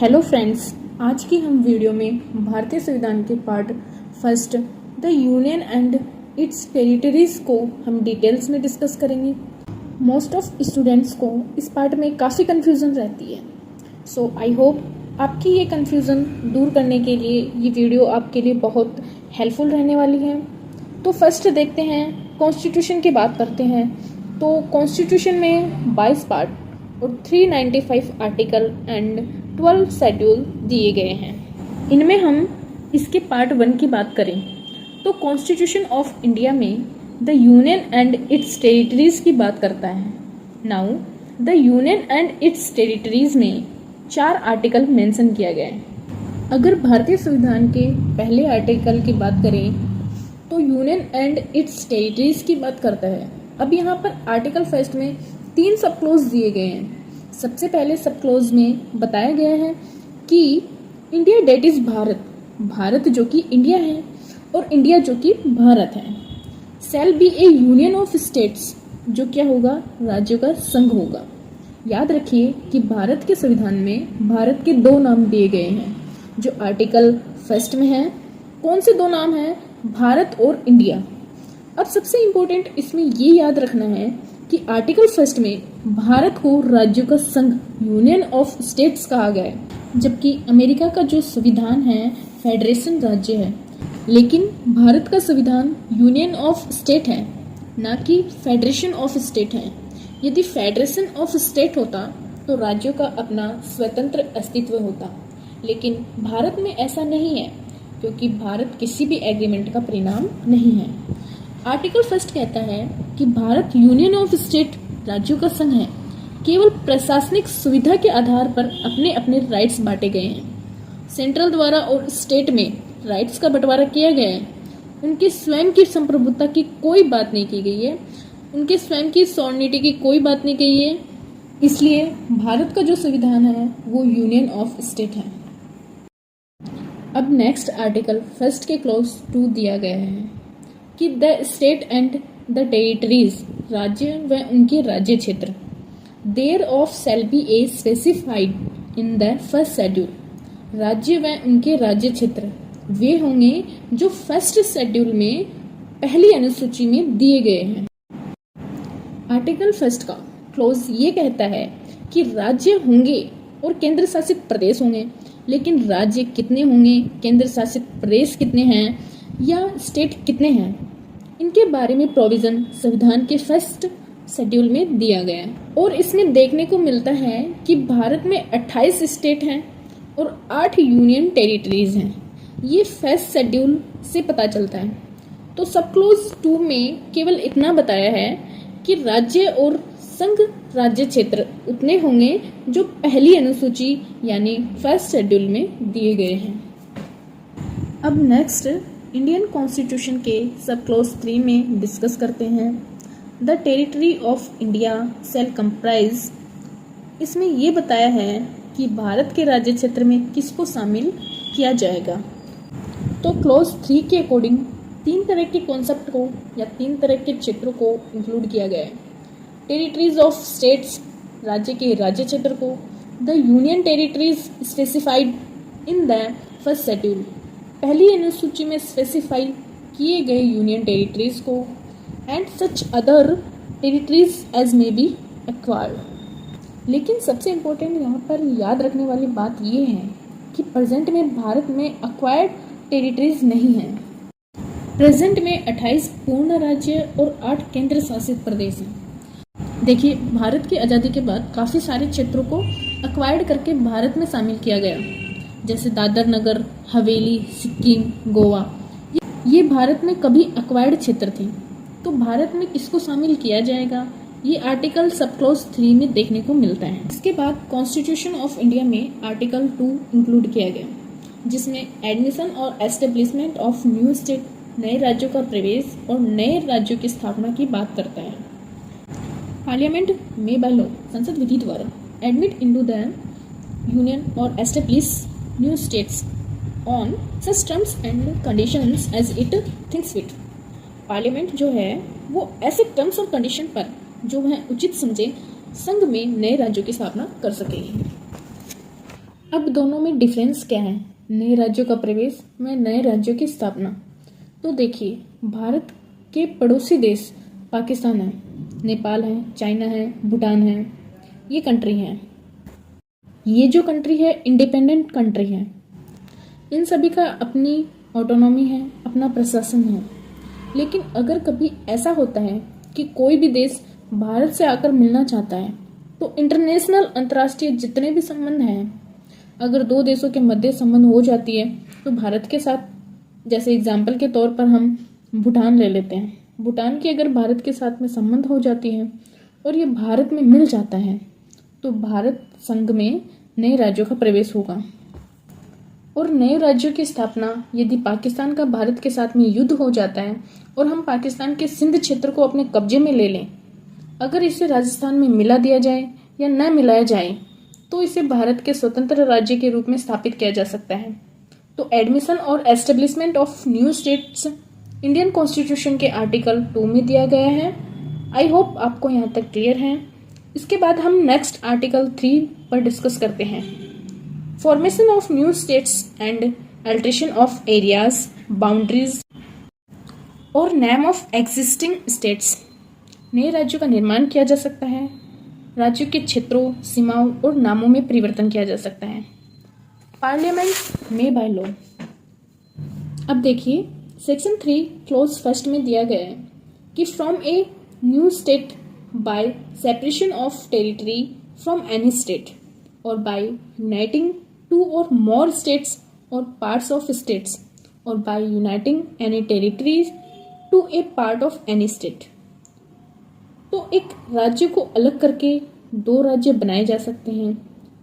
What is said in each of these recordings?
Hello friends, आज की हम वीडियो में भारतीय संविधान के part first the union and it's territories को हम डिटेल्स में डिस्कस करेंगे। मोस्ट ऑफ स्टूडेंट्स को इस पार्ट में काफ़ी कन्फ्यूज़न रहती है, सो आई होप आपकी ये कन्फ्यूज़न दूर करने के लिए ये वीडियो आपके लिए बहुत हेल्पफुल रहने वाली है। तो फर्स्ट देखते हैं, कॉन्स्टिट्यूशन की बात करते हैं। तो कॉन्स्टिट्यूशन में 22 पार्ट और 395 आर्टिकल एंड 12 शेड्यूल दिए गए हैं। इनमें हम इसके पार्ट 1 की बात करें तो कॉन्स्टिट्यूशन ऑफ इंडिया में the union and it's territories की बात करता है। Now the union and it's territories में 4 आर्टिकल मेंशन किया गया है। अगर भारतीय संविधान के पहले आर्टिकल की बात करें तो यूनियन एंड इट्स टेरिटरीज की बात करता है। अब यहाँ पर आर्टिकल फर्स्ट में 3 सब क्लोज दिए गए हैं। सबसे पहले सब क्लोज में बताया गया है कि India that is Bharat, Bharat जो कि इंडिया है और इंडिया जो कि भारत है, शैल be A union of states, जो क्या होगा, राज्यों का संघ होगा। याद रखिए कि भारत के संविधान में भारत के 2 नाम दिए गए हैं जो आर्टिकल फर्स्ट में है। कौन से 2 नाम हैं? भारत और इंडिया। अब सबसे इम्पोर्टेंट इसमें ये याद रखना है कि आर्टिकल फर्स्ट में भारत को राज्यों का संघ, यूनियन ऑफ स्टेट्स कहा गया है, जबकि अमेरिका का जो संविधान है फेडरेशन राज्य है, लेकिन भारत का संविधान यूनियन ऑफ स्टेट है, ना कि फेडरेशन ऑफ स्टेट है। यदि फेडरेशन ऑफ स्टेट होता तो राज्यों का अपना स्वतंत्र अस्तित्व होता, लेकिन भारत में ऐसा नहीं है क्योंकि भारत किसी भी एग्रीमेंट का परिणाम नहीं है। आर्टिकल फर्स्ट कहता है कि भारत यूनियन ऑफ स्टेट, राज्यों का संघ है, केवल प्रशासनिक सुविधा के आधार पर अपने अपने राइट्स बांटे गए हैं। सेंट्रल द्वारा और स्टेट में राइट्स का बंटवारा किया गया है। उनके स्वयं की संप्रभुता की कोई बात नहीं की गई है, उनके स्वयं की सॉवर्निटी की कोई बात नहीं कही है। इसलिए भारत का जो संविधान है वो यूनियन ऑफ स्टेट है। अब नेक्स्ट आर्टिकल फर्स्ट के क्लॉज 2 दिया गया है कि the state and the territories, राज्य व उनके राज्य क्षेत्र, thereof shall be a specified in the first schedule, राज्य व उनके राज्य क्षेत्र वे होंगे जो फर्स्ट शेड्यूल में पहली अनुसूची में दिए गए हैं। आर्टिकल फर्स्ट का क्लोज ये कहता है कि राज्य होंगे और केंद्र शासित प्रदेश होंगे, लेकिन राज्य कितने होंगे, केंद्र शासित प्रदेश कितने हैं या स्टेट कितने हैं, इनके बारे में प्रोविजन संविधान के फर्स्ट शेड्यूल में दिया गया है। और इसमें देखने को मिलता है कि भारत में 28 स्टेट हैं और 8 यूनियन टेरिटरीज हैं। ये फर्स्ट शेड्यूल से पता चलता है। तो सब क्लोज 2 में केवल इतना बताया है कि राज्य और संघ राज्य क्षेत्र उतने होंगे जो पहली अनुसूची यानी फर्स्ट शेड्यूल में दिए गए हैं। अब नेक्स्ट इंडियन कॉन्स्टिट्यूशन के सब क्लोज 3 में डिस्कस करते हैं। The territory of India shall comprise, इसमें ये बताया है कि भारत के राज्य क्षेत्र में किसको शामिल किया जाएगा। तो क्लोज 3 के अकॉर्डिंग 3 तरह के कॉन्सेप्ट को या 3 तरह के क्षेत्रों को इंक्लूड किया गया है। टेरिटरीज ऑफ स्टेट्स, राज्य के राज्य क्षेत्र को, the union territories specified in the first schedule, पहली अनुसूची में स्पेसिफाई किए गए यूनियन टेरिटरीज को, and such other territories as may be acquired. लेकिन सबसे इम्पोर्टेंट यहाँ पर याद रखने वाली बात ये है कि प्रेजेंट में भारत में एक्वायर्ड टेरिटरीज नहीं है। प्रेजेंट में 28 पूर्ण राज्य और 8 केंद्र शासित प्रदेश हैं। देखिए, भारत की आज़ादी के बाद काफ़ी सारे क्षेत्रों को एक्वायर्ड करके भारत में शामिल किया गया, जैसे दादर नगर हवेली, सिक्किम, गोवा, ये भारत में कभी एक्वायर्ड क्षेत्र थे। तो भारत में किसको शामिल किया जाएगा, ये आर्टिकल सब क्लोज 3 में देखने को मिलता है। इसके बाद कॉन्स्टिट्यूशन ऑफ इंडिया में आर्टिकल 2 इंक्लूड किया गया, जिसमें एडमिशन और एस्टेब्लिशमेंट ऑफ न्यू स्टेट, नए राज्यों का प्रवेश और नए राज्यों की स्थापना की बात करता है। पार्लियामेंट में बाय लॉ, संसद विधि द्वारा एडमिट इनटू द यूनियन और establish new states on such terms and conditions as it thinks fit. Parliament जो है वो ऐसे टर्म्स और कंडीशन पर जो वह उचित समझे संघ में नए राज्यों की स्थापना कर सकेगी। अब दोनों में डिफरेंस क्या है? नए राज्यों का प्रवेश व नए राज्यों की स्थापना। तो देखिए, भारत के पड़ोसी देश पाकिस्तान है, नेपाल है, चाइना है, भूटान है, ये कंट्री हैं। ये जो कंट्री है इंडिपेंडेंट कंट्री है। इन सभी का अपनी ऑटोनॉमी है, अपना प्रशासन है। लेकिन अगर कभी ऐसा होता है कि कोई भी देश भारत से आकर मिलना चाहता है, तो इंटरनेशनल अंतर्राष्ट्रीय जितने भी संबंध हैं, अगर दो देशों के मध्य संबंध हो जाती है तो भारत के साथ, जैसे एग्जाम्पल के तौर पर हम भूटान ले लेते हैं। भूटान की अगर भारत के साथ में संबंध हो जाती है और ये भारत में मिल जाता है तो भारत संघ में नए राज्यों का प्रवेश होगा। और नए राज्यों की स्थापना यदि पाकिस्तान का भारत के साथ में युद्ध हो जाता है और हम पाकिस्तान के सिंध क्षेत्र को अपने कब्जे में ले लें, अगर इसे राजस्थान में मिला दिया जाए या न मिलाया जाए तो इसे भारत के स्वतंत्र राज्य के रूप में स्थापित किया जा सकता है। तो एडमिशन और establishment of new states Indian constitution के आर्टिकल 2 में दिया गया है। आई होप आपको यहाँ तक क्लियर है। इसके बाद हम नेक्स्ट आर्टिकल 3 पर डिस्कस करते हैं। Formation of new states and alteration of areas, boundaries और नेम ऑफ एग्जिस्टिंग स्टेट्स। नए राज्यों का निर्माण किया जा सकता है। राज्यों के क्षेत्रों, सीमाओं और नामों में परिवर्तन किया जा सकता है। पार्लियामेंट में बाय लॉ। अब देखिए, सेक्शन 3 क्लॉज 1 में दिया गया है कि from a new state by separation of territory from any state or by uniting 2 or more states or parts of states or by uniting any territories to a part of any state. तो एक राज्य को अलग करके दो राज्य बनाए जा सकते हैं,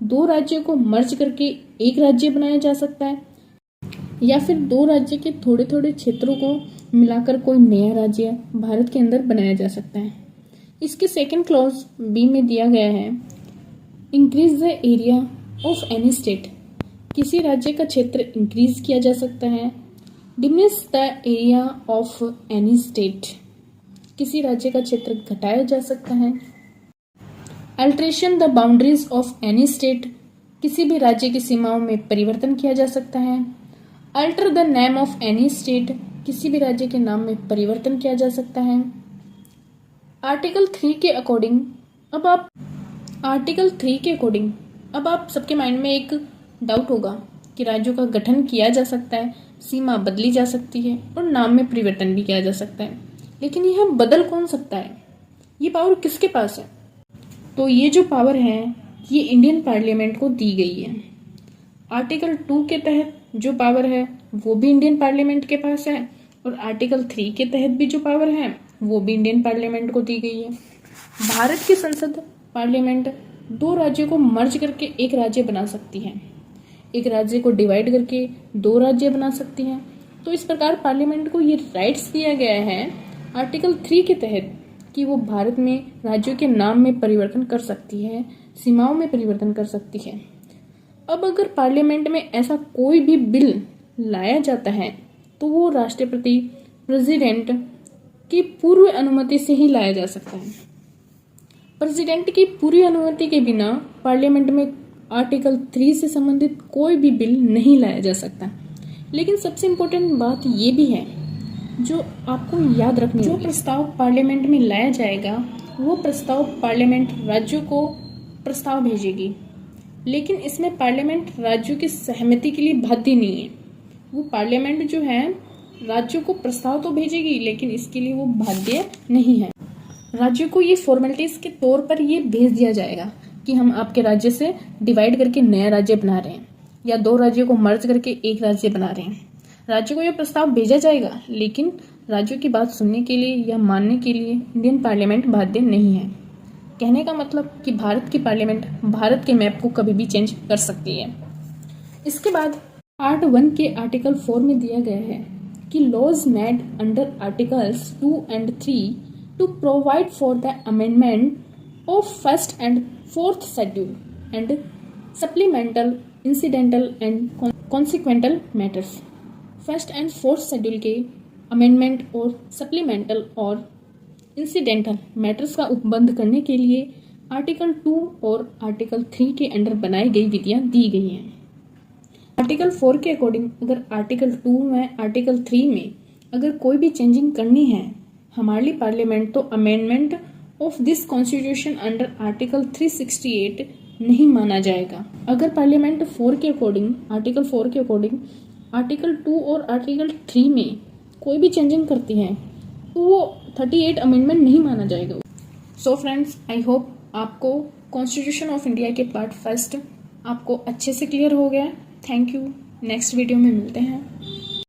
दो राज्यों को मर्ज करके एक राज्य बनाया जा सकता है, या फिर दो राज्य के थोड़े थोड़े क्षेत्रों को मिलाकर कोई नया राज्य भारत के अंदर बनाया जा सकता है। इसके सेकंड क्लॉज बी में दिया गया है, increase the area of any state. किसी राज्य का क्षेत्र इंक्रीज किया जा सकता है। Diminish the area of any state. किसी राज्य का क्षेत्र घटाया जा सकता है। Alteration the boundaries of any state. किसी भी राज्य की सीमाओं में परिवर्तन किया जा सकता है। Alter the name of any state. किसी भी राज्य के नाम में परिवर्तन किया जा सकता है। आर्टिकल 3 के अकॉर्डिंग अब आप सबके माइंड में एक डाउट होगा कि राज्यों का गठन किया जा सकता है, सीमा बदली जा सकती है और नाम में परिवर्तन भी किया जा सकता है, लेकिन यह बदल कौन सकता है? ये पावर किसके पास है? तो ये जो पावर है ये इंडियन पार्लियामेंट को दी गई है। आर्टिकल 2 के तहत जो पावर है वो भी इंडियन पार्लियामेंट के पास है और आर्टिकल 3 के तहत भी जो पावर है वो भी इंडियन पार्लियामेंट को दी गई है। भारत की संसद पार्लियामेंट दो राज्यों को मर्ज करके एक राज्य बना सकती है, एक राज्य को डिवाइड करके दो राज्य बना सकती है। तो इस प्रकार पार्लियामेंट को ये राइट्स दिया गया है आर्टिकल 3 के तहत कि वो भारत में राज्यों के नाम में परिवर्तन कर सकती है, सीमाओं में परिवर्तन कर सकती है। अब अगर पार्लियामेंट में ऐसा कोई भी बिल लाया जाता है तो वो राष्ट्रपति प्रेसिडेंट की पूर्व अनुमति से ही लाया जा सकता है। प्रेसिडेंट की पूरी अनुमति के बिना पार्लियामेंट में आर्टिकल 3 से संबंधित कोई भी बिल नहीं लाया जा सकता। लेकिन सबसे इम्पोर्टेंट बात ये भी है जो आपको याद रखनी है, जो प्रस्ताव पार्लियामेंट में लाया जाएगा वो प्रस्ताव पार्लियामेंट राज्यों को प्रस्ताव भेजेगी, लेकिन इसमें पार्लियामेंट राज्यों की सहमति के लिए बाध्य नहीं है। वो पार्लियामेंट जो है राज्यों को प्रस्ताव तो भेजेगी लेकिन इसके लिए वो बाध्य नहीं है। राज्यों को ये फॉर्मेलिटीज के तौर पर ये भेज दिया जाएगा कि हम आपके राज्य से डिवाइड करके नया राज्य बना रहे हैं या दो राज्यों को मर्ज करके एक राज्य बना रहे हैं। राज्यों को यह प्रस्ताव भेजा जाएगा लेकिन राज्यों की बात सुनने के लिए या मानने के लिए इंडियन पार्लियामेंट बाध्य नहीं है। कहने का मतलब कि भारत की पार्लियामेंट भारत के मैप को कभी भी चेंज कर सकती है। इसके बाद पार्ट 1 के आर्टिकल 4 में दिया गया है कि laws made under articles 2 and 3 to provide for the amendment of first and fourth schedule and supplemental, incidental and consequential matters. First and fourth schedule के अमेंडमेंट और सप्लीमेंटल और इंसिडेंटल मैटर्स का उपबंध करने के लिए आर्टिकल 2 और आर्टिकल 3 के अंडर बनाई गई विधियां दी गई हैं। आर्टिकल 4 के अकॉर्डिंग अगर आर्टिकल 2 में, आर्टिकल 3 में अगर कोई भी चेंजिंग करनी है हमारी पार्लियामेंट, तो amendment of this constitution under article 368 नहीं माना जाएगा। अगर पार्लियामेंट 4 के अकॉर्डिंग, आर्टिकल 4 के अकॉर्डिंग आर्टिकल 2 और आर्टिकल 3 में कोई भी चेंजिंग करती है तो वो 38 अमेंडमेंट नहीं माना जाएगा। सो फ्रेंड्स, आई होप आपको कॉन्स्टिट्यूशन ऑफ इंडिया के पार्ट फर्स्ट आपको अच्छे से क्लियर हो गया। Thank you. नेक्स्ट वीडियो में मिलते हैं।